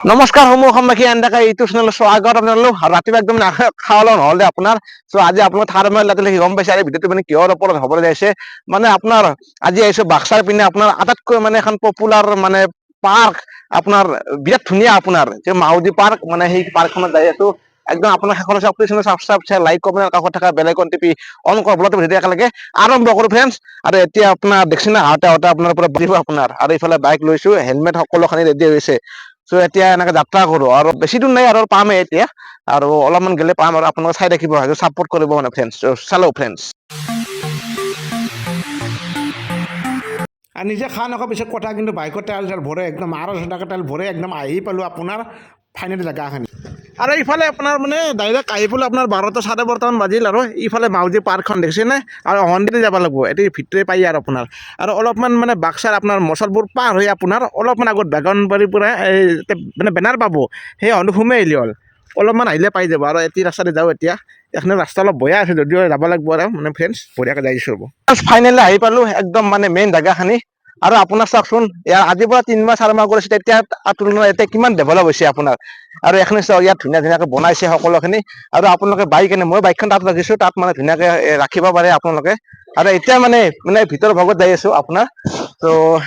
নমস্কাৰ সমূহ অসমবাসী এনডাকা ইউটিউব চেনেলত স্বাগত আপোনালোক ৰাতিপুৱা একদম খাওয়া নহ'লে আপোনাৰ আজি আপোনালোক থাৰ মাৰি লাতিলে গম পাইছে আৰু ভিডিঅ'টো মানে কিহৰ ওপৰত হ'বলৈ যাইছে মানে আপোনাৰ আজি আহিছো বাক্সাৰ পিনে আপোনাৰ আটাইতকৈ মানে এখন পপুলাৰ মানে পাৰ্ক আপোনাৰ বিৰাট ধুনীয়া আপোনাৰ যে মাউজি পাৰ্ক মানে সেই পাৰ্কখনত যাই আছো একদম আপোনাৰ শেষলৈ সাবস্ক্ৰাইব লাইক কমেণ্ট কাষত থকা বেল আইকন টিপি অন কৰা বলটো ভিডিঅ' একেলগে আৰম্ভ কৰো ফ্ৰেণ্ডছ আৰু এতিয়া আপোনাৰ দেখছে না আহোঁতে আপোনাৰ পৰা বাঢ়িব আপোনাৰ আৰু এইফালে বাইক লৈছো হেলমেট সকলোখিনি ৰেডি হৈছে চ' এতিয়া এনেকে যাত্ৰা কৰো আৰু বেছি দূৰ নাই আৰু পামেই এতিয়া আৰু অলপমান গেলে পাম আৰু আপোনালোকে চাই থাকিব চাপৰ্ট কৰিব মানে ফ্ৰেণ্ডছ চালো ফ্ৰেণ্ডছ আৰু নিজে খা নখা পিছত কথা কিন্তু বাইকত তেল ভৰে একদম আৰু টাকা তেল ভৰে একদম আহি পালো আপোনাৰ ফাইনেল জেগাখিনি আৰু ইফালে আপোনাৰ মানে ডাইৰেক্ট আহি পেলাই আপোনাৰ 12টা 12:30মান বাজিল আৰু ইফালে মাউজি পাৰ্কখন দেখিছে নে আৰু অহন্দিতে যাব লাগিব এটি ভিতৰে পাই আৰু আপোনাৰ আৰু অলপমান মানে বাক্সাৰ আপোনাৰ মচলবোৰ পাৰ হৈ আপোনাৰ অলপমান আগত বাগানবাৰীৰ পৰা এই মানে বেনাৰ পাব সেই অহন্দি সোমাই আহিলে হ'ল অলপমান আহিলে পাই যাব আৰু এটি ৰাস্তাতে যাওঁ এতিয়া এখানে ৰাস্তা অলপ বেয়া আছে যদিও যাব লাগিব আৰু মানে ফ্ৰেণ্ডছ বঢ়িয়াকৈ যাই দিছোঁ ৰ'ব ফাইনেলি আহি পালো একদম মানে মেইন জেগাখিনি আৰু আপোনাৰ চাওকচোন ইয়াৰ আজিৰ পৰা 3 মাহ 4 মাহ কৰিছে তেতিয়া তুলনাত এতিয়া কিমান ডেভেলপ হৈছে আপোনাৰ আৰু এখিনি চাওক ইয়াত ধুনীয়া ধুনীয়াকৈ বনাইছে সকলোখিনি আৰু আপোনালোকে বাইক এনে মই বাইকখন তাত ৰাখিছো তাত মানে ধুনীয়াকৈ ৰাখিব পাৰে আপোনালোকে আৰু এতিয়া মানে ভিতৰ ভাগত যাই আছো আপোনাৰ ত'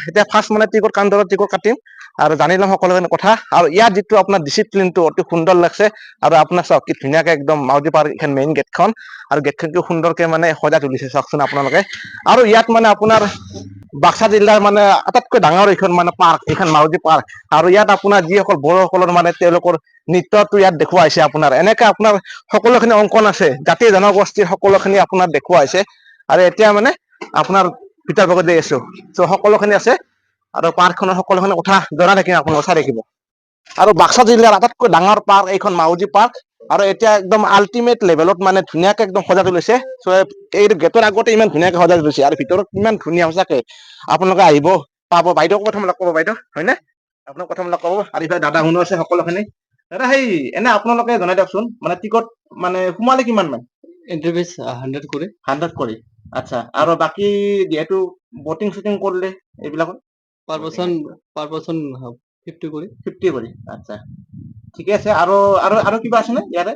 এতিয়া ফাৰ্ষ্ট মানে টিকট কাউণ্টাৰত টিকট কাটিম আৰু জানি লম সকলোখিনি কথা আৰু ইয়াত যিটো আপোনাৰ ডিচিপ্লিনটো অতি সুন্দৰ লাগছে আৰু আপোনাৰ চাওক কি ধুনীয়াকৈ একদম মাউজি পাৰ্ক এইখন মেইন গেটখন আৰু গেটখন কি সুন্দৰকৈ মানে সজাই তুলিছে চাওকচোন আপোনালোকে আৰু ইয়াত মানে আপোনাৰ বাক্সা জিলাৰ মানে আটাইতকৈ ডাঙৰ এইখন মানে পাৰ্ক এইখন মাউজি পাৰ্ক আৰু ইয়াত আপোনাৰ যিসকল বড়োসকলৰ মানে তেওঁলোকৰ নৃত্যটো ইয়াত দেখুৱাইছে আপোনাৰ এনেকে আপোনাৰ সকলোখিনি অংকন আছে জাতি জনগোষ্ঠীৰ সকলোখিনি আপোনাৰ দেখুৱাইছে আৰু এতিয়া মানে আপোনাৰ ভিতৰ ভাগত যাই আছো চ' সকলোখিনি আছে আৰু পাৰ্কখনৰ সকলোখিনি কথা জনাই থাকিম আপোনালোকে চাই থাকিব আৰু বাক্সা জিলাৰ আটাইতকৈ ডাঙৰ পাৰ্ক এইখন মাউজি পাৰ্ক আৰু এতিয়া একদম আল্টিমেট লেভেলত মানে ধুনীয়াকে একদম সজাই তুলিছে চ' এই গেটৰ আগতে ইমান ধুনীয়াকে সজাই তুলিছে আৰু ভিতৰত ইমান ধুনীয়া সঁচাকে আপোনালোকে আহিব পাব বাইদেউক প্ৰথম লগ পাব বাইদেউ হয়নে আপোনাক প্ৰথম লগ পাব আৰু ইফালে দাদা শুনো আছে সকলোখিনি দাদা সেই এনে আপোনালোকে জনাই দিয়কচোন মানে টিকট মানে সোমালে কিমান মান এন্ট্রি ফিস 100 করে 100 কৰি আচ্ছা আৰু বাকী যিহেতু বটিং শুটিং কৰিলে এইবিলাকত পাৰ পাৰসন 50 কৰে 50 কৰি আচ্ছা ঠিকে আছে আৰু আৰু আৰু কিবা আছে নে ইয়াতে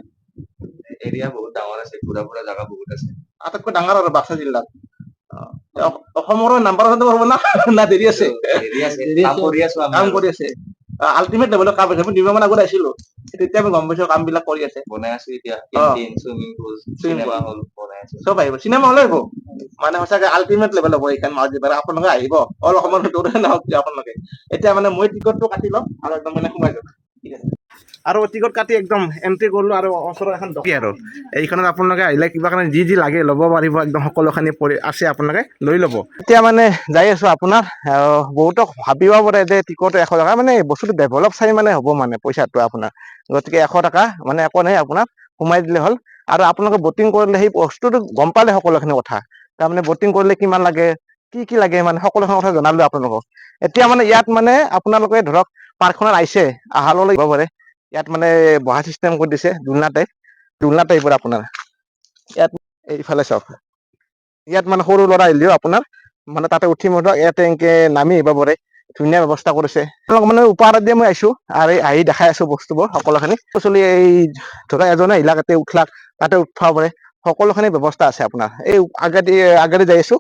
এৰিয়া বহুত ডাঙৰ আছে পুৰা পুৰা জায়গা বহুত আছে আটাইতকৈ ডাঙৰ আৰু বাক্সা জিলাত অসমৰ নাম্বাৰ ওৱান হ'ব না না দেৰি আছে এৰিয়া আছে কাম কৰি আছো আমি কাম কৰি আছে আল্টিমেট লেভেলৰ কাম আছে মই 2 মাহ মান আগত আহিছিলো তেতিয়া আমি গম পাইছো কাম বিলাক কৰি আছে বনাই আছো এতিয়া canteen swimming pool cinema hall বনাই আছো চব আহিব চিনেমা হলে আহিব মানে সঁচাকে আল্টিমেট লেভেল হ'ব এইখন মাউজি পাৰ্ক আপোনালোকে আহিব অল অসমৰ দূৰে নহওক কিয় আপোনালোকে এতিয়া মানে মই টিকটটো কাটি ল'ম আৰু একদম মানে সোমাই যাম ঠিক আছে আৰু টিকট কাটি একদম এন্ট্ৰি কৰিলো আৰু ওচৰৰ এখন দোকান আৰু এইখনত আপোনালোকে আহিলে কিবা কাৰণে যি লাগে ল'ব পাৰিব একদম সকলোখিনি আছে আপোনালোকে লৈ ল'ব এতিয়া মানে যাই আছো আপোনাৰ বহুতক ভাবিব পাৰে যে টিকট 100 টকা মানে বস্তুটো ডেভেলপ চাই মানে হ'ব মানে পইচাটো আপোনাৰ গতিকে 100 টকা মানে একো নাই আপোনাক সোমাই দিলে হ'ল আৰু আপোনালোকে বটিং কৰিলে সেই বস্তুটো গম পালে সকলোখিনি কথা তাৰমানে বটিং কৰিলে কিমান লাগে কি লাগে মানে সকলোখিনি কথা জনালো আপোনালোকক এতিয়া মানে ইয়াত মানে আপোনালোকে ধৰক পাৰ্কখনত আহিছে আহালৈ দিব পাৰে ইয়াত মানে বহা চিষ্টেম কৰি দিছে দুলনা টাইপৰ আপোনাৰ ইয়াত এইফালে চাওক ইয়াত মানে সৰু ল'ৰা আহিলেও আপোনাৰ মানে তাতে উঠি ইয়াতে এনেকে নামি আহিব পাৰে ধুনীয়া ব্যৱস্থা কৰিছে মানে ওপৰত দিয়ে মই আহিছো আৰু আহি দেখাই আছো বস্তুবোৰ সকলোখিনি চলি এই ধৰা এজনে আহিলাক তাতে উঠলাক তাতে উঠিব পাৰে সকলোখিনি ব্যৱস্থা আছে আপোনাৰ এই আগেদি যাই আছো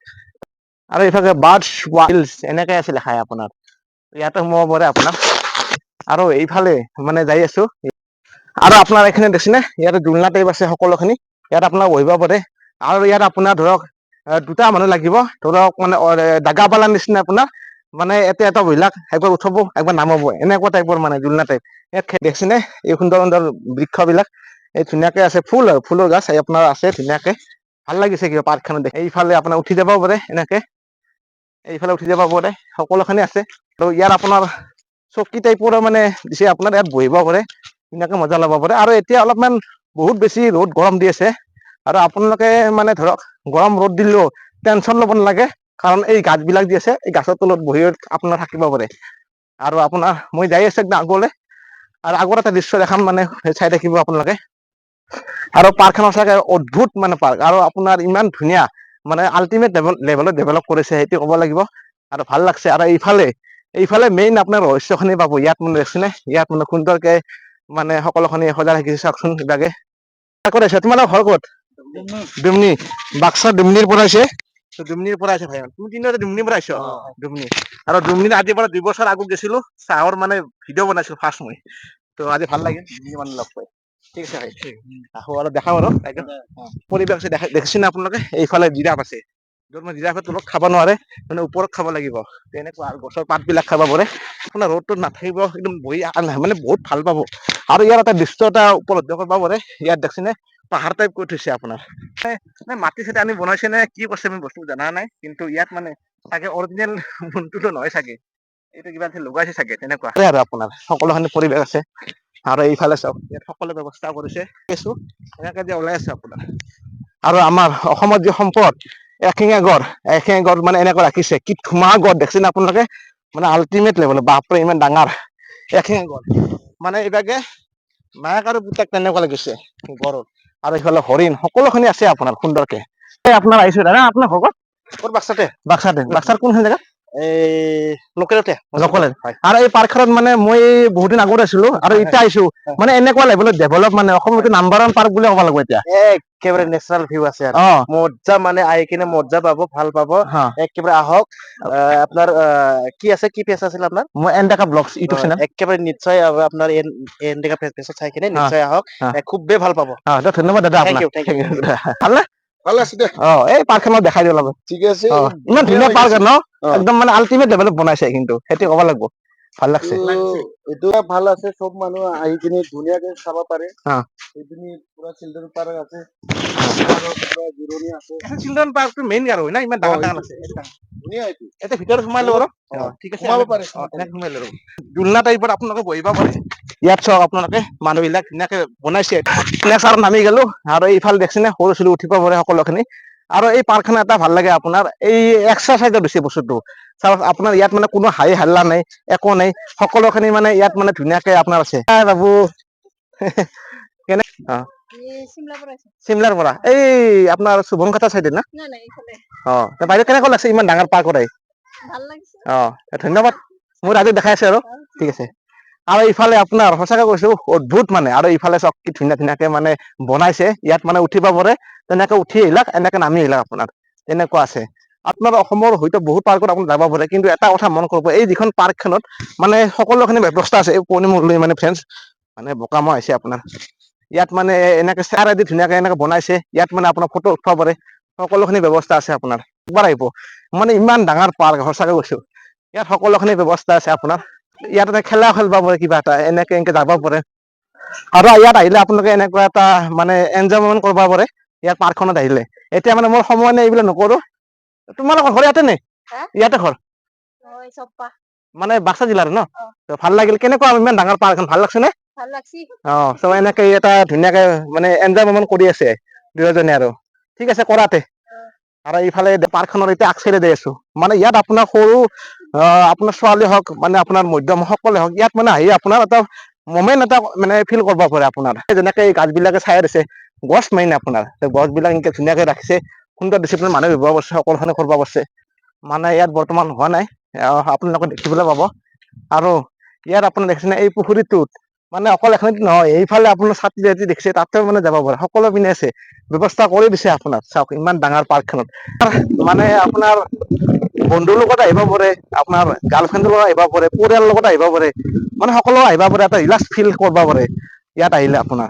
আৰু এইফালে বাৰ্ডছ ৱাইল্ডছ এনেকে আছে লেখাই আপোনাৰ ইয়াতে সোমাব পাৰে আপোনাৰ আৰু এইফালে মানে যাই আছো আৰু আপোনাৰ এইখিনি দেখিছেনে ইয়াতে দুলনা টাইপ আছে সকলোখিনি ইয়াত আপোনাৰ বহিব পাৰে আৰু ইয়াত আপোনাৰ ধৰক 2টা মানুহ লাগিব ধৰক মানে দাগা পালাৰ নিচিনা আপোনাৰ মানে এটা বহিলাক একবাৰ উঠাব একবাৰ নামাব এনেকুৱা টাইপৰ মানে দুলনা টাইপ ইয়াত দেখিছেনে এই সুন্দৰ সুন্দৰ বৃক্ষবিলাক এই ধুনীয়াকে আছে ফুল আৰু ফুলৰ গাছ আপোনাৰ আছে ধুনীয়াকে ভাল লাগিছে কিবা পাৰ্কখনত দেখি এইফালে আপোনাৰ উঠি যাব পাৰে এনেকে এইফালে উঠি যাব পাৰে সকলোখিনি আছে আৰু ইয়াত আপোনাৰ চকী টাইপৰ মানে দিছে আপোনাৰ ইয়াত বহিব পাৰে ধুনীয়াকে মজা ল'ব পাৰে আৰু এতিয়া অলপমান বহুত বেছি ৰ'দ গৰম দি আছে আৰু আপোনালোকে মানে ধৰক গৰম ৰ'দ দিলেও টেনচন ল'ব নালাগে কাৰণ এই গাছবিলাক দি আছে এই গাছৰ তলত বহি আপোনাৰ থাকিব পাৰে আৰু আপোনাৰ মই যাই আছো একদম আগলৈ আৰু আগত এটা দৃশ্য দেখাম মানে চাই থাকিব আপোনালোকে আৰু পাৰ্কখন সঁচাকে অদ্ভুত মানে পাৰ্ক আৰু আপোনাৰ ইমান ধুনীয়া মানে আল্টিমেট লেভেলত ডেভেলপ কৰিছে সেইটো ক'ব লাগিব আৰু ভাল লাগছে আৰু ইফালে এইফালে মেইন আপোনাৰ ৰহস্যখিনি পাব ইয়াত মানে দেখিছেনে ইয়াত মানে সুন্দৰকে মানে সকলোখিনি সজাই ৰাখিছে চাওকচোন ইভাগে ক'ত আছে তোমালোকৰ ঘৰ ক'ত ডুমনি বাক্সা ডুমনিৰ পৰা আহিছে ডুমনিৰ পৰা আহিছে ভাই তুমি তিনিওটা ডুমনিৰ পৰা আহিছ ডুমনি আৰু ডুমনিত আজিৰ পৰা 2 বছৰ আগত গৈছিলো চাহৰ মানে ভিডিঅ' বনাইছিলো ফাৰ্ষ্ট মই তো আজি ভাল লাগিল ডুমনি মানুহ লগ পাই ঠিক আছে ভাই আহো আৰু দেখাম আৰু পৰিৱেশ আছে দেখিছেনে আপোনালোকে এইফালে জিৰাফ আছে য'ত মানে জিৰাফে তলত খাব নোৱাৰে মানে ওপৰত খাব লাগিব তেনেকুৱা আৰু গছৰ পাতবিলাক খাব পাৰে আপোনাৰ ৰ'দটোত নাথাকিব একদম বহি মানে বহুত ভাল পাব আৰু ইয়াৰ এটা দৃশ্য এটা উপলব্ধ কৰিব পাৰে ইয়াত দেখিছেনে পাহাৰ টাইপ কৰি থৈছে আপোনাৰ মাটি চাটি আনি বনাইছে নে কি কৰিছে আমি বস্তু জনা নাই কিন্তু ইয়াত মানে চাগে অৰিজিনেল বস্তুটো নহয় চাগে এইটো কিবা লগাইছে চাগে তেনেকুৱা আৰু আপোনাৰ সকলোখিনি পৰিৱেশ আছে আৰু এইফালে চাওক ইয়াত সকলো ব্যৱস্থা কৰিছে কিছু এনেকে যে ওলাই আছে আপোনাৰ আৰু আমাৰ অসমত যি সম্পদ এশিঙীয়া গড় মানে এনেকৈ ৰাখিছে কি ধুমা গড় দেখিছে নে আপোনালোকে মানে আল্টিমেট লেভেল বাপৰে ইমান ডাঙৰ এশিঙীয়া গড় মানে এইভাগে মায়াক আৰু পুতেক তেনেকুৱা লাগিছে গড়ত আৰু এইফালে হৰিণ সকলোখিনি আছে আপোনাৰ সুন্দৰকে আপোনাৰ আহিছো দাদা আপোনাৰ ঘৰ ক'ত বাক্সাৰ কোনখিনি জেগা এই লোকেলতে আৰু এই পাৰ্কখনত মানে মই বহুত দিন আগত আছিলো আৰু এতিয়া আহিছো মানে এনেকুৱা লেভেলত ডেভেলপ মানে অসমৰ নাম্বাৰ 1 পাৰ্ক বুলি ক'ব লাগিব এতিয়া একেবাৰে নেচাৰেল ভিউ আছে মজ্জা মানে আহি কিনে মজ্জা পাব ভাল পাব একেবাৰে আহক আপোনাৰ কি আছে কি পেজ আছিল আপোনাৰ মই এনডেকা ব্লগছ ইউটিউব চেনেল একেবাৰে নিশ্চয় আপোনাৰ এনডেকা পেজত চাই কিনে নিশ্চয় আহক খুবেই ভাল পাব ধন্যবাদ দাদা আপোনাক থেংক ইউ ভালনে ভালে আছে দে এই পাৰ্কখনত দেখাই দিওঁ অলপ ঠিক আছে ইমান ধুনীয়া পাৰ্ক ন একদম মানে আল্টিমেট লেভেলত বনাইছে কিন্তু সেইটো ক'ব লাগিব ভাল লাগছে এইটো ভাল আছে সব মানুহ আহি কিনে ধুনীয়াকে চাব পাৰে এইখিনি পুৰা চিলড্ৰেন পাৰ্ক আছে জিৰণি আছে চিলড্ৰেন পাৰ্কটো মেইন আৰু না ইমান ডাঙৰ ডাঙৰ আছে ধুনীয়া এইটো এতিয়া ভিতৰত সোমাই লওঁ আৰু ঠিক আছে সোমাব পাৰে এনেকে সোমাই লওঁ দুলনা টাইপত আপোনালোকে বহিব পাৰে ইয়াত চাওক আপোনালোকে মানুহবিলাক ধুনীয়াকে বনাইছে নেক্সট নামি গেলো আৰু এইফালে দেখিছেনে সৰু চৰু উঠিব পাৰে সকলোখিনি আৰু এই পাৰ্কখন এটা ভাল লাগে আপোনাৰ এই এক্সাৰচাইজৰ দিছে বস্তুটো চাওক আপোনাৰ ইয়াত মানে কোনো হাই হাল্লা নাই একো নাই সকলোখিনি মানে ইয়াত মানে ধুনীয়াকে আপোনাৰ আছে বাবু কেনে চিমলাৰ পৰা এই আপোনাৰ শুভম কাটা চাইডে না বাইদেউ কেনেকুৱা লাগছে ইমান ডাঙৰ পাৰ্কত আহি ধন্যবাদ মোৰ আজি দেখাই আছে আৰু ঠিক আছে আৰু ইফালে আপোনাৰ সঁচাকে কৈছো অদ্ভুত মানে আৰু ইফালে চক কি ধুনীয়া ধুনীয়াকে মানে বনাইছে ইয়াত মানে উঠিব পাৰে তেনেকে উঠি আহিলাক এনেকে নামি আহিলাক আপোনাৰ তেনেকুৱা আছে আপোনাৰ অসমৰ হয়তো বহুত পাৰ্কত আপুনি যাব পাৰে কিন্তু এটা কথা মন কৰিব এই যিখন পাৰ্কখনত মানে সকলোখিনি ব্যৱস্থা আছে এই পুৰণি মুৰলি মানে ফ্ৰেণ্ডছ মানে বোকামো আহিছে আপোনাৰ ইয়াত মানে এনেকে চেয়াৰ আদি ধুনীয়াকে এনেকে বনাইছে ইয়াত মানে আপোনাৰ ফটো উঠিব পাৰে সকলোখিনি ব্যৱস্থা আছে আপোনাৰ একবাৰ আহিব মানে ইমান ডাঙৰ পাৰ্ক সঁচাকে কৈছো ইয়াত সকলোখিনি ব্যৱস্থা আছে আপোনাৰ ইয়াত এটা খেলা খেলিব পাৰে কিবা এটা এনেকে যাব পাৰে আৰু ইয়াত আহিলে আপোনালোকে এনেকুৱা এটা মানে এনজয়মেন্ট কৰিব পাৰে ইয়াত পাৰ্কখনত আহিলে এতিয়া মানে মোৰ সময় নাই এইবিলাক নকৰো তোমালোকৰ ঘৰ ইয়াতে নে ইয়াতে ঘৰ মানে বাক্সা জিলাৰ ন ভাল লাগিল কেনেকুৱা ইমান ডাঙৰ পাৰ্ক ভাল লাগছে নে চব এনেকে এটা ধুনীয়াকে মানে এনজয়মেন্ট কৰি আছে দুয়োজনে আৰু ঠিক আছে কৰাতে আৰু এইফালে পাৰ্কখনৰ এতিয়া আগ চাইডে আছো মানে ইয়াত আপোনাৰ সৰু আপোনাৰ ছোৱালী হওক মানে আপোনাৰ মধ্যম সকলে হওক ইয়াত মানে আহি আপোনাৰ এটা মমেন্ট এটা মানে ফিল কৰিব পাৰে আপোনাৰ যেনেকে এই গাছ বিলাকে চাই দিছে গছ মেইন আপোনাৰ গছ বিলাক এনেকে ধুনীয়াকে ৰাখিছে সুন্দৰ ডিচিপ্লিন মানুহে ব্যৱহাৰ কৰিছে সকলোখনে কৰিব পাৰিছে মানে ইয়াত বৰ্তমান হোৱা নাই আপোনালোকে দেখিবলৈ পাব আৰু ইয়াত আপোনাৰ দেখিছে এই পুখুৰীটোত মানে অকল এখনিত নহয় এইফালে আপোনাৰ ছাত্ৰী জাতি দেখিছে তাতেও মানে যাব পাৰে সকলো পিনে আছে ব্যৱস্থা কৰি দিছে আপোনাক চাওক ইমান ডাঙৰ পাৰ্কখনত মানে আপোনাৰ বন্ধুৰ লগত আহিব পাৰে আপোনাৰ গাৰ্লফ্ৰেণ্ডৰ লগত আহিব পাৰে পৰিয়ালৰ লগত আহিব পাৰে মানে সকলো আহিব পাৰে এটা ৰিলেক্স ফিল কৰিব পাৰে ইয়াত আহিলে আপোনাৰ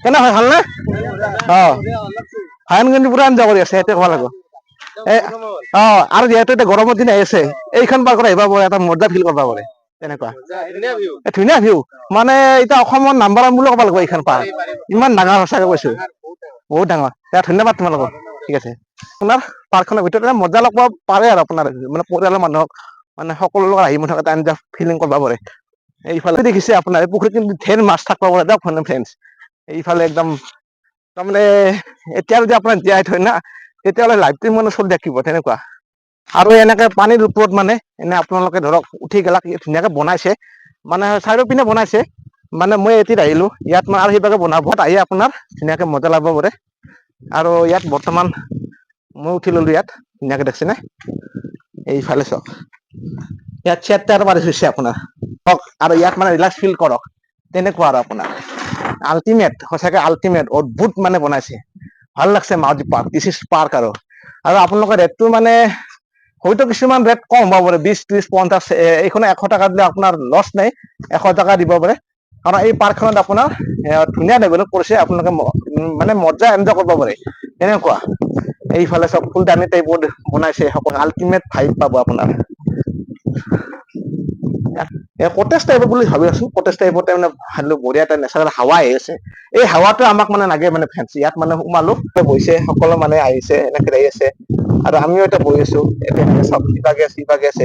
কেনে হয় ভালনে ফাইন কিন্তু পুৰা এনজয় কৰি আছে সেইটোৱে ক'ব লাগিব আৰু যিহেতু এতিয়া গৰমৰ দিন আহি আছে এইখন পাৰ্কত আহিব পাৰে এটা মজা ফিল কৰিব পাৰে তেনেকুৱা ধুনীয়া ভিউ মানে এতিয়া অসমৰ নাম্বাৰ 1 বুলি ক'ব লাগিব এইখন পাৰ্ক ইমান ডাঙৰ সঁচাকে কৈছো বহুত ডাঙৰ ধন্যবাদ তোমালোকক ঠিক আছে আপোনাৰ পাৰ্কখনৰ ভিতৰত মজা লগ পাব পাৰে আৰু আপোনাৰ মানে পৰিয়ালৰ মানুহক মানে সকলো লগত আহি মুঠক এটা এনজয় ফিলিং কৰিব পাৰে এইফালে দেখিছে আপোনাৰ এই পুখুৰীত কিন্তু ঢেৰ মাছ থাকিব পাৰে দিয়ক ফ্ৰেণ্ডছ এইফালে একদম তাৰমানে এতিয়া যদি আপোনাৰ জীয়াই থয় না তেতিয়াহ'লে লাইফটো মানে চলি থাকিব তেনেকুৱা আৰু এনেকে পানীৰ ওপৰত মানে এনে আপোনালোকে ধৰক উঠি গেলাক ধুনীয়াকে বনাইছে মানে চাইডৰ পিনে বনাইছে মানে মই এতিত আহিলো ইয়াত মানে আৰু সেইভাগে বনাব আহি আপোনাৰ ধুনীয়াকে মজা ল'ব পাৰে আৰু ইয়াত বৰ্তমান মই উঠি ললো ইয়াত ধুনীয়াকে দেখিছেনে এইফালে চাওক ইয়াত চেয়াৰ পাৰি থৈছে আপোনাৰ আৰু ইয়াত মানে ৰিলেক্স ফিল কৰক তেনেকুৱা আৰু আপোনাৰ আল্টিমেট সঁচাকে আল্টিমেট অদ্ভুত মানে বনাইছে ভাল লাগছে মাউজি পাৰ্ক দিছ ইজ পাৰ্ক আৰু আপোনালোকৰ ৰেটটো মানে হয়তো কিছুমান ৰেট কম হ'ব পাৰে 20, 30, 50 এইখনে 100 টকা দিলে আপোনাৰ লছ নাই 100 টকা দিব পাৰে কাৰণ এই পাৰ্কখনত আপোনাৰ ধুনীয়া ডেভেলপ কৰিছে আপোনালোকে মানে মজা এনজয় কৰিব পাৰে তেনেকুৱা এইফালে চব ফুলদানি টাইপত বনাইছে সকলো আল্টিমেট ভাইব পাব আপোনাৰ কটেজ টাইপৰ বুলি ভাবি আছো কটেজ টাইপতে মানে ভালো বঢ়িয়া এটা নেচাৰেল হাৱা আহি আছে এই হাৱাটো আমাক মানে লাগে মানে ফেঞ্চি ইয়াত মানে সোমালো বহিছে সকলো মানে আহিছে এনেকে আহি আছে আৰু আমিও এতিয়া বহি আছো এতিয়া চব ইভাগে আছে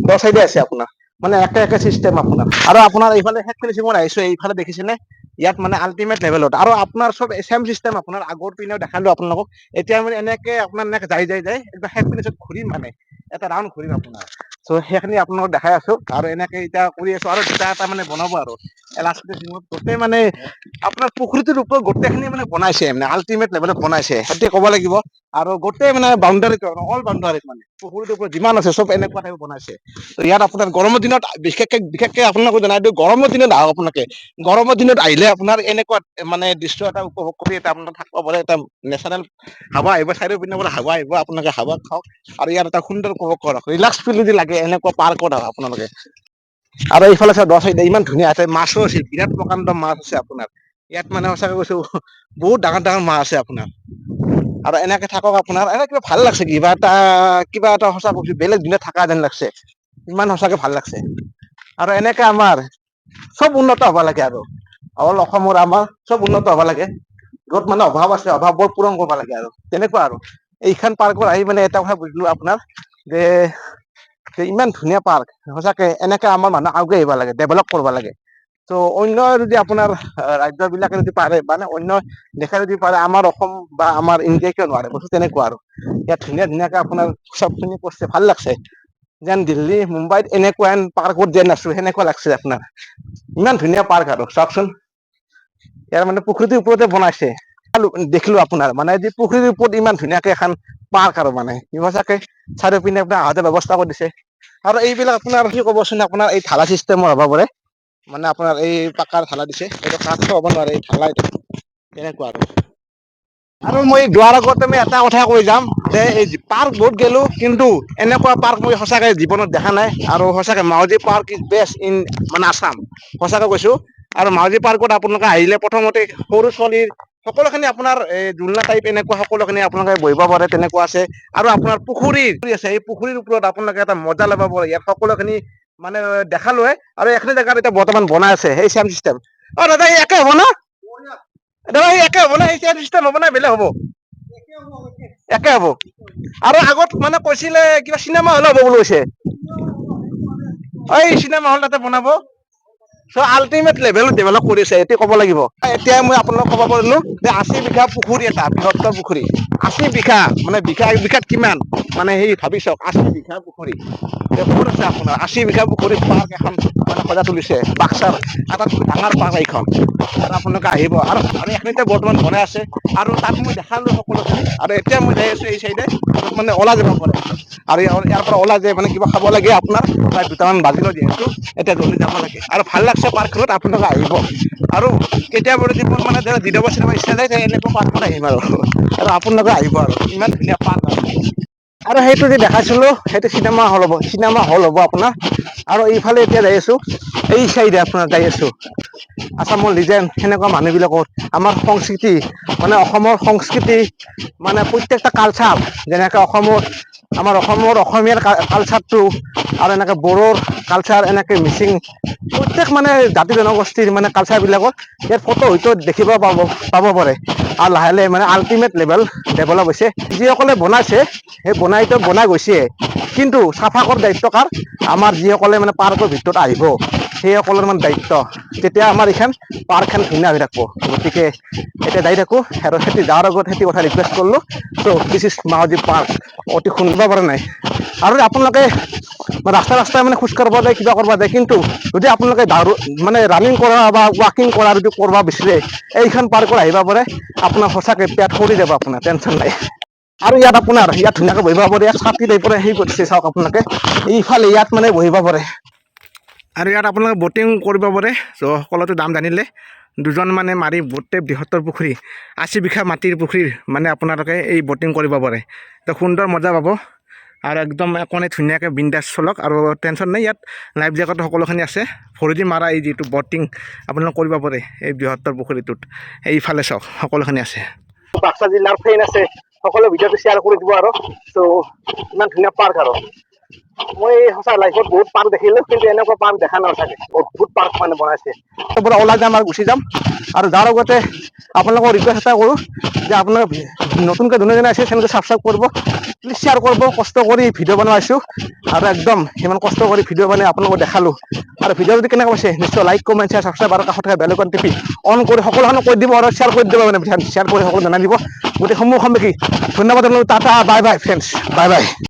দ চাইডে আছে আপোনাৰ মানে একে চিষ্টেম আপোনাৰ আৰু আপোনাৰ এইফালে হেড ফিনিচিঙত আহিছো এইফালে দেখিছেনে ইয়াত মানে আল্টিমেট লেভেলত আৰু আপোনাৰ চব চেম চিষ্টেম আপোনাৰ আগৰ পিনেও দেখালো আপোনালোকক এতিয়া মানে এনেকে আপোনাৰ এনেকে যাই একদম হেড ফিনিচত ঘূৰিম মানে এটা ৰাউণ্ড ঘূৰিম আপোনাৰ চ' সেইখিনি আপোনালোকক দেখাই আছো আৰু এনেকে এতিয়া কৰি আছো আৰু দুটা এটা মানে বনাব আৰু গোটেই মানে আপোনাৰ পুখুৰীটোৰ ওপৰত গোটেইখিনি মানে বনাইছে মানে আল্টিমেট লেভেলত বনাইছে সেইটোৱে ক'ব লাগিব আৰু গোটেই মানে বাউণ্ডাৰীটো অল বাউণ্ডাৰীত মানে পুখুৰীটোৰ ওপৰত যিমান আছে চব এনেকুৱা টাইপ বনাইছে ইয়াত আপোনাৰ গৰমৰ দিনত বিশেষকে আপোনালোকে জনাই দিওঁ গৰমৰ দিনত আহক আপোনালোকে গৰমৰ দিনত আহিলে আপোনাৰ এনেকুৱা মানে দৃশ্য এটা উপভোগ কৰি এটা আপোনাৰ থাকিব পাৰে এটা নেচাৰেল হাৱা আহিব চাৰিও পিনৰ পৰা হাৱা আহিব আপোনালোকে হাৱা খাওক আৰু ইয়াত এটা সুন্দৰ উপভোগ কৰক ৰিলেক্স ফিল যদি লাগে এনেকুৱা পাৰ্কত আহক আপোনালোকে আৰু এইফালে চাওক দ চাইডে ইমান ধুনীয়া আছে মাছো আছে বিৰাট প্ৰকাণ্ড মাছ আছে আপোনাৰ ইয়াত মানে সঁচাকে কৈছো বহুত ডাঙৰ মাছ আছে আপোনাৰ আৰু এনেকে থাকক আপোনাৰ এনে কিবা ভাল লাগছে কিবা এটা সঁচা কৈছো বেলেগ দিনত থকা যেন লাগছে ইমান সঁচাকে ভাল লাগছে আৰু এনেকে আমাৰ চব উন্নত হব লাগে আৰু অল অসমৰ আমাৰ চব উন্নত হব লাগে য'ত মানে অভাৱ আছে অভাৱবোৰ পূৰণ কৰিব লাগে আৰু তেনেকুৱা আৰু এইখন পাৰ্কত আহি মানে এটা কথা বুজিলো আপোনাৰ যে ইমান ধুনীয়া পাৰ্ক সঁচাকে এনেকে আমাৰ মানুহ আগুৱাই আহিব লাগে ডেভেলপ কৰিব লাগে ত' অন্য যদি আপোনাৰ ৰাজ্য বিলাকে যদি পাৰে মানে অন্য দেশে যদি পাৰে আমাৰ অসম বা আমাৰ ইণ্ডিয়াই কিয় নোৱাৰে বস্তু তেনেকুৱা আৰু ইয়াত ধুনীয়াকে আপোনাৰ চব খিনি কৰিছে ভাল লাগছে যেন দিল্লী মুম্বাইত এনেকুৱা পাৰ্কত যেন আছো সেনেকুৱা লাগছে আপোনাৰ ইমান ধুনীয়া পাৰ্ক আৰু চাওকচোন ইয়াৰ মানে প্ৰকৃতিৰ ওপৰতে বনাইছে দেখিলো আপোনাৰ মানে যি পুখুৰীৰ ওপৰত ইমান ধুনীয়াকে এখন পাৰ্ক আৰু মানে সঁচাকে চাৰিও পিনে আপোনাৰ আহোতে ব্যৱস্থা কৰি দিছে আৰু এইবিলাক আপোনাৰ কি ক'বচোন আপোনাৰ এই ঢালা চিষ্টেমৰ হ'ব পাৰে মানে আপোনাৰ এই পাকাৰ ঢালা দিছে এইটো কাঠটো হ'ব নোৱাৰে এই ঢালা এইটো তেনেকুৱা আৰু মই যোৱাৰ আগত আমি এটা কথা কৈ যাম যে এই পাৰ্ক বহুত গেলো কিন্তু এনেকুৱা পাৰ্ক মই সঁচাকে জীৱনত দেখা নাই আৰু সঁচাকে মাউজি পাৰ্ক ইজ বেষ্ট ইন মানে আছাম সঁচাকে কৈছো আৰু মাউজি পাৰ্কত আপোনালোকে আহিলে প্ৰথমতে সৰু ছোৱালীৰ সকলোখিনি আপোনাৰ জোলনা টাইপ এনেকুৱা সকলোখিনি আপোনালোকে বহিব পাৰে তেনেকুৱা আছে আৰু আপোনাৰ পুখুৰী আছে এই পুখুৰীৰ ওপৰত আপোনালোকে এটা মজা ল'ব পাৰে ইয়াত সকলোখিনি মানে দেখালোৱে আৰু এইখিনি জেগাত এতিয়া বৰ্তমান বনাই আছে সেই চেম চিষ্টেম অ দাদা এই একে হ'ব ন দাদা এই একে হ'ব না এই চেম চিষ্টেম হ'ব না বেলেগ হ'ব একে হ'ব আৰু আগত মানে কৈছিলে কিবা চিনেমা হল হ'ব বুলি কৈছে এই চিনেমা হল তাতে বনাব চ' আল্টিমেট লেভেলত ডেভেলপ কৰিছে এইটো ক'ব লাগিব এতিয়া মই আপোনালোকক ক'ব পাৰিলো যে 80 বিঘা পুখুৰী এটা বৃহত্তৰ পুখুৰী 80 বিঘা মানে বিঘাত কিমান মানে সেই ভাবি চাওক 80 বিঘা পুখুৰী ক'ত আছে আপোনাৰ 80 বিঘা পুখুৰীত পাৰ্ক এখন মানে সজাই তুলিছে বাক্সাৰ আটাইতকৈ ডাঙৰ পাৰ্ক এইখন আৰু আপোনালোকে আহিব আৰু এইখিনিতে বৰ্তমান বনাই আছে আৰু তাত মই দেখালো সকলোখিনি আৰু এতিয়া মই যাই আছো এই চাইডে য'ত মানে ওলা যাব পাৰে আৰু ইয়াৰ পৰা ওলাই যায় মানে কিবা খাব লাগে আপোনাৰ প্ৰায় 2টামান বাজিলে যিহেতু এতিয়া জল্দি যাব লাগে আৰু ভাল লাগছে পাৰ্কখনত আপোনালোকে আহিব আৰু কেতিয়াবা যদি মোৰ মানে জিৰাব চিৰাব ইচ্ছা যায় এনেকুৱা পাৰ্কত আহিম আৰু আপোনালোকে আহিব আৰু ইমান ধুনীয়া পাৰ্ক আৰু সেইটো যে দেখাইছিলো সেইটো চিনেমা হল হ'ব আপোনাৰ আৰু এইফালে এতিয়া যাই আছো এই চাইডে আপোনাৰ যাই আছো আছামৰ লিজেণ্ড সেনেকুৱা মানুহ বিলাকৰ আমাৰ সংস্কৃতি মানে অসমৰ সংস্কৃতি মানে প্ৰত্যেকটা কালচাৰ যেনেকে আমাৰ অসমৰ অসমীয়াৰ কালচাৰটো আৰু এনেকে বড়োৰ কালচাৰ এনেকে মিচিং প্ৰত্যেক মানে জাতি জনগোষ্ঠীৰ মানে কালচাৰ বিলাকত ইয়াত ফটো হয়তো দেখিব পাব পাৰে আৰু লাহে লাহে মানে আল্টিমেট লেভেল ডেভেলপ হৈছে যিসকলে বনাইছে সেই বনাই গৈছে কিন্তু চাফা কৰাৰ দায়িত্ব কাৰ আমাৰ যিসকলে মানে পাৰ্কৰ ভিতৰত আহিব সেইসকলৰ মানে দায়িত্ব তেতিয়া আমাৰ এইখন পাৰ্কখন ধুনীয়া হৈ থাকিব গতিকে এতিয়া যাই থাকো আৰু সেতি যাৱাৰ আগত সেইটো কথা ৰিকুৱেষ্ট কৰিলো চ' দিছ ইজ মাউজি পাৰ্ক অতি সুন্দৰ পৰা নাই আৰু আপোনালোকে ৰাস্তাই মানে খোজ কাঢ়িব যায় কিবা কৰিব যায় কিন্তু যদি আপোনালোকে মানে ৰানিং কৰা বা ৱাকিং কৰা যদি কৰিব বিচাৰে এইখন পাৰ্কত আহিব পাৰে আপোনাৰ সঁচাকে পেট ভৰি যাব আপোনাৰ টেনচন নাই আৰু ইয়াত আপোনাৰ ইয়াত ধুনীয়াকৈ বহিব পাৰে, ইয়াত ছাতি টাইপৰে সেই কৰিছে চাওক আপোনালোকে, এইফালে ইয়াত মানে বহিব পাৰে। আৰু ইয়াত আপোনালোকে ব'টিং কৰিব পাৰে। চ' সকলোতে দাম জানিলে, দুজন মানে মাৰি গোটেই বৃহত্তৰ পুখুৰী 80 বিঘা মাটিৰ পুখুৰীৰ মানে আপোনালোকে এই ব'টিং কৰিব পাৰে। তো সুন্দৰ মজা পাব আৰু একদম অকণে ধুনীয়াকৈ বিন্দাছ চলক আৰু টেনশ্যন নাই। ইয়াত লাইফ জেকেট সকলোখিনি আছে। ভৰি দি মাৰা এই যিটো ব'টিং আপোনালোকে কৰিব পাৰে এই বৃহত্তৰ পুখুৰীটোত, এইফালে চাওক সকলোখিনি আছে। বাক্সা জিলাৰ ফ্ৰেণ্ড আছে, সকলো ভিডিঅ'টো শ্বেয়াৰ কৰি দিব আৰু। চ' ইমান ধুনীয়া পাৰ্ক আৰু মই সঁচা লাইফত বহুত পাৰ্ক দেখিলোঁ, কিন্তু এনেকুৱা পাৰ্ক দেখা নাথাকে। অদ্ভুত পাৰ্ক মানে বনাইছে। পৰা ওলাই যাম আৰু গুচি যাম। আৰু যাৰ আগতে আপোনালোকক ৰিকুৱেষ্ট এটা কৰোঁ যে আপোনালোকে নতুনকৈ যোনে আছে চেনেলটো ছাবস্ক্ৰাইব কৰিব, প্লিজ শ্বেয়াৰ কৰিব। কষ্ট কৰি ভিডিঅ' বনাইছোঁ আৰু একদম সিমান কষ্ট কৰি ভিডিঅ' বনাই আপোনালোকক দেখালোঁ। আৰু ভিডিঅ' যদি কেনেকুৱা পাইছে নিশ্চয় লাইক কমেণ্ট শ্বেয়াৰ ছাবস্ক্ৰাইব আৰু কাষত থকা বেল আইকন টিপি অন কৰি সকলোখনক কৈ দিব আৰু শ্বেয়াৰ কৰি দিব, মানে শ্বেয়াৰ কৰি সকলো জনাই দিব। গতিকে সমূহ সামগ্ৰী ধন্যবাদ। Tata bye bye friends, bye bye.